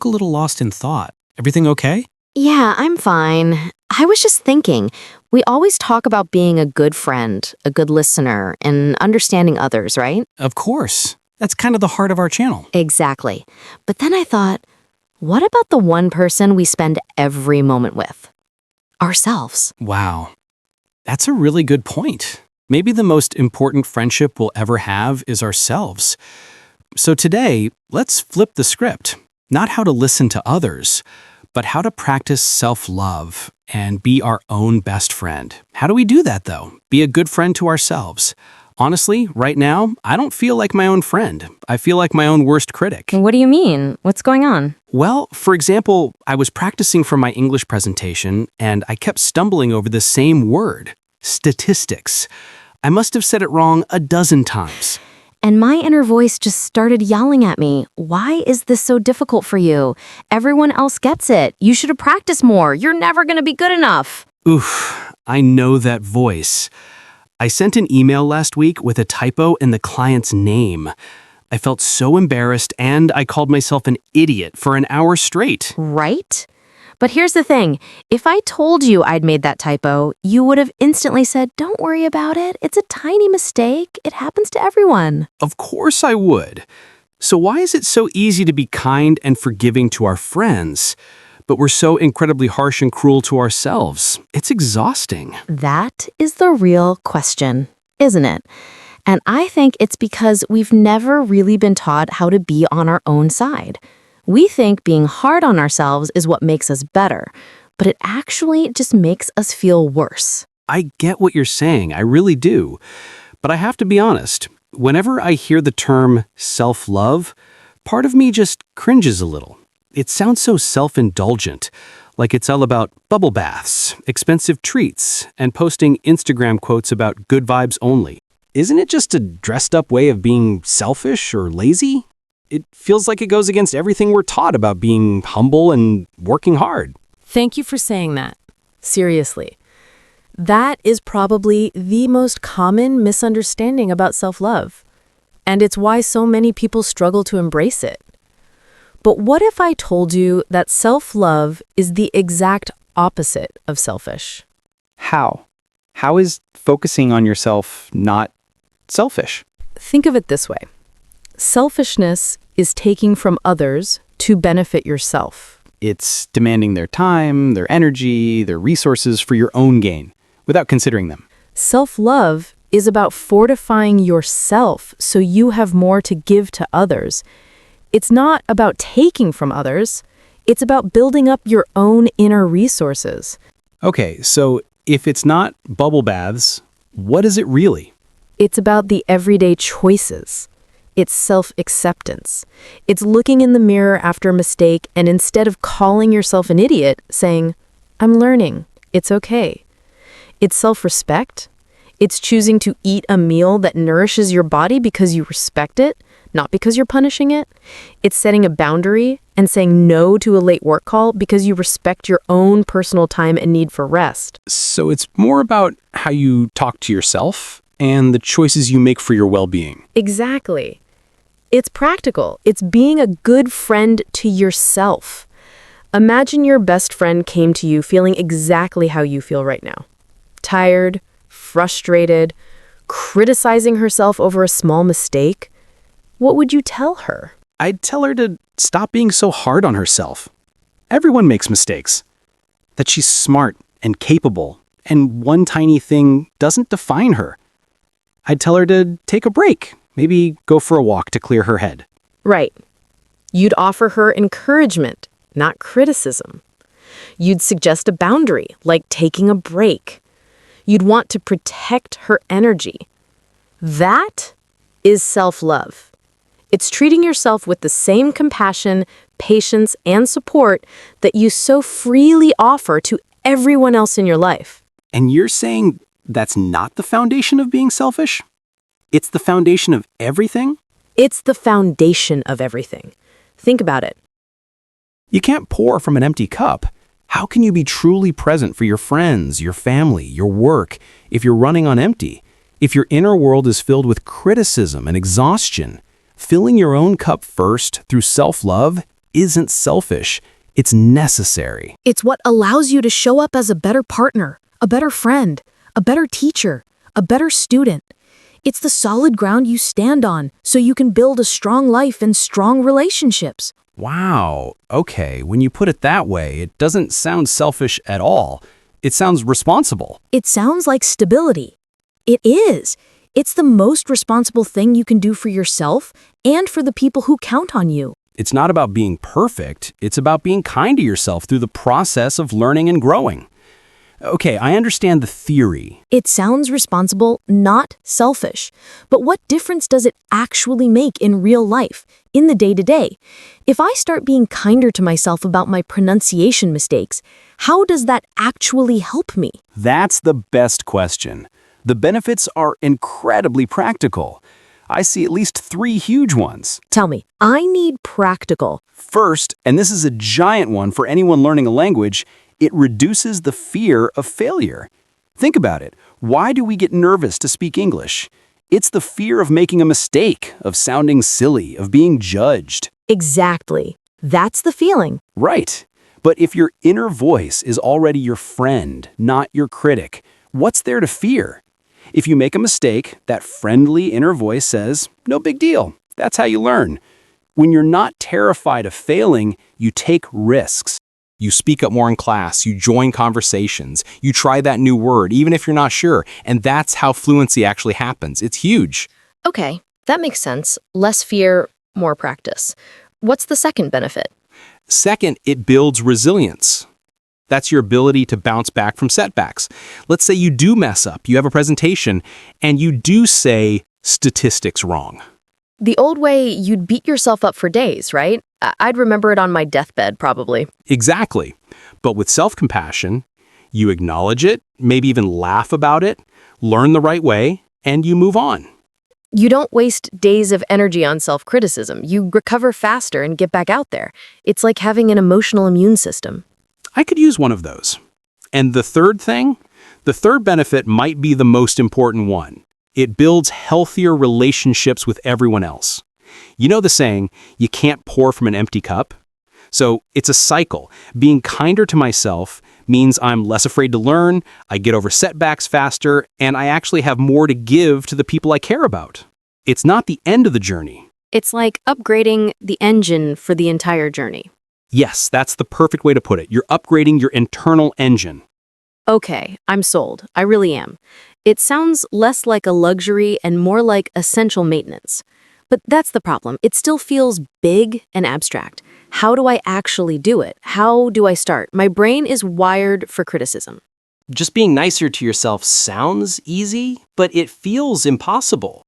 look a little lost in thought. Everything okay? Yeah, I'm fine. I was just thinking, we always talk about being a good friend, a good listener, and understanding others, right? Of course. That's kind of the heart of our channel. Exactly. But then I thought, what about the one person we spend every moment with? Ourselves. Wow. That's a really good point. Maybe the most important friendship we'll ever have is ourselves. So today, let's flip the script. Not how to listen to others, but how to practice self-love and be our own best friend. How do we do that, though? Be a good friend to ourselves. Honestly, right now, I don't feel like my own friend. I feel like my own worst critic. What do you mean? What's going on? Well, for example, I was practicing for my English presentation, and I kept stumbling over the same word, statistics. I must have said it wrong a dozen times. And my inner voice just started yelling at me. Why is this so difficult for you? Everyone else gets it. You should have practiced more. You're never going to be good enough. Oof, I know that voice. I sent an email last week with a typo in the client's name. I felt so embarrassed, and I called myself an idiot for an hour straight. Right? But here's the thing. If I told you I'd made that typo, you would have instantly said, don't worry about it. It's a tiny mistake. It happens to everyone. Of course I would. So why is it so easy to be kind and forgiving to our friends, but we're so incredibly harsh and cruel to ourselves? It's exhausting. That is the real question, isn't it? And I think it's because we've never really been taught how to be on our own side. We think being hard on ourselves is what makes us better, but it actually just makes us feel worse. I get what you're saying, I really do. But I have to be honest, whenever I hear the term self-love, part of me just cringes a little. It sounds so self-indulgent, like it's all about bubble baths, expensive treats, and posting Instagram quotes about good vibes only. Isn't it just a dressed-up way of being selfish or lazy? It feels like it goes against everything we're taught about being humble and working hard. Thank you for saying that. Seriously. That is probably the most common misunderstanding about self-love. And it's why so many people struggle to embrace it. But what if I told you that self-love is the exact opposite of selfish? How? How is focusing on yourself not selfish? Think of it this way. Selfishness is taking from others to benefit yourself. It's demanding their time, their energy, their resources for your own gain, without considering them. Self-love is about fortifying yourself so you have more to give to others. It's not about taking from others. It's about building up your own inner resources. Okay, so if it's not bubble baths, what is it really? It's about the everyday choices. It's self-acceptance. It's looking in the mirror after a mistake and instead of calling yourself an idiot, saying, I'm learning. It's okay. It's self-respect. It's choosing to eat a meal that nourishes your body because you respect it, not because you're punishing it. It's setting a boundary and saying no to a late work call because you respect your own personal time and need for rest. So it's more about how you talk to yourself and the choices you make for your well-being. Exactly. It's practical. It's being a good friend to yourself. Imagine your best friend came to you feeling exactly how you feel right now. Tired, frustrated, criticizing herself over a small mistake. What would you tell her? I'd tell her to stop being so hard on herself. Everyone makes mistakes. That she's smart and capable, and one tiny thing doesn't define her. I'd tell her to take a break, maybe go for a walk to clear her head. Right. You'd offer her encouragement, not criticism. You'd suggest a boundary, like taking a break. You'd want to protect her energy. That is self-love. It's treating yourself with the same compassion, patience, and support that you so freely offer to everyone else in your life. And you're saying that's not the foundation of being selfish? It's the foundation of everything? It's the foundation of everything. Think about it. You can't pour from an empty cup. How can you be truly present for your friends, your family, your work, if you're running on empty? If your inner world is filled with criticism and exhaustion, filling your own cup first through self-love isn't selfish. It's necessary. It's what allows you to show up as a better partner, a better friend, a better teacher, a better student. It's the solid ground you stand on so you can build a strong life and strong relationships. Wow. Okay, when you put it that way, it doesn't sound selfish at all. It sounds responsible. It sounds like stability. It is. It's the most responsible thing you can do for yourself and for the people who count on you. It's not about being perfect. It's about being kind to yourself through the process of learning and growing. Okay, I understand the theory. It sounds responsible, not selfish. But what difference does it actually make in real life, in the day-to-day? If I start being kinder to myself about my pronunciation mistakes, how does that actually help me? That's the best question. The benefits are incredibly practical. I see at least 3 huge ones. Tell me, I need practical. First, and this is a giant one for anyone learning a language, it reduces the fear of failure. Think about it. Why do we get nervous to speak English? It's the fear of making a mistake, of sounding silly, of being judged. Exactly. That's the feeling. Right. But if your inner voice is already your friend, not your critic, what's there to fear? If you make a mistake, that friendly inner voice says, "No big deal. That's how you learn." When you're not terrified of failing, you take risks. You speak up more in class, you join conversations, you try that new word, even if you're not sure, and that's how fluency actually happens. It's huge. Okay, that makes sense. Less fear, more practice. What's the second benefit? Second, it builds resilience. That's your ability to bounce back from setbacks. Let's say you do mess up, you have a presentation, and you do say statistics wrong. The old way, you'd beat yourself up for days, right? I'd remember it on my deathbed, probably. Exactly. But with self-compassion, you acknowledge it, maybe even laugh about it, learn the right way, and you move on. You don't waste days of energy on self-criticism. You recover faster and get back out there. It's like having an emotional immune system. I could use one of those. And the third benefit might be the most important one. It builds healthier relationships with everyone else. You know the saying, you can't pour from an empty cup? So it's a cycle. Being kinder to myself means I'm less afraid to learn, I get over setbacks faster, and I actually have more to give to the people I care about. It's not the end of the journey. It's like upgrading the engine for the entire journey. Yes, that's the perfect way to put it. You're upgrading your internal engine. Okay, I'm sold. I really am. It sounds less like a luxury and more like essential maintenance. But that's the problem. It still feels big and abstract. How do I actually do it? How do I start? My brain is wired for criticism. Just being nicer to yourself sounds easy, but it feels impossible.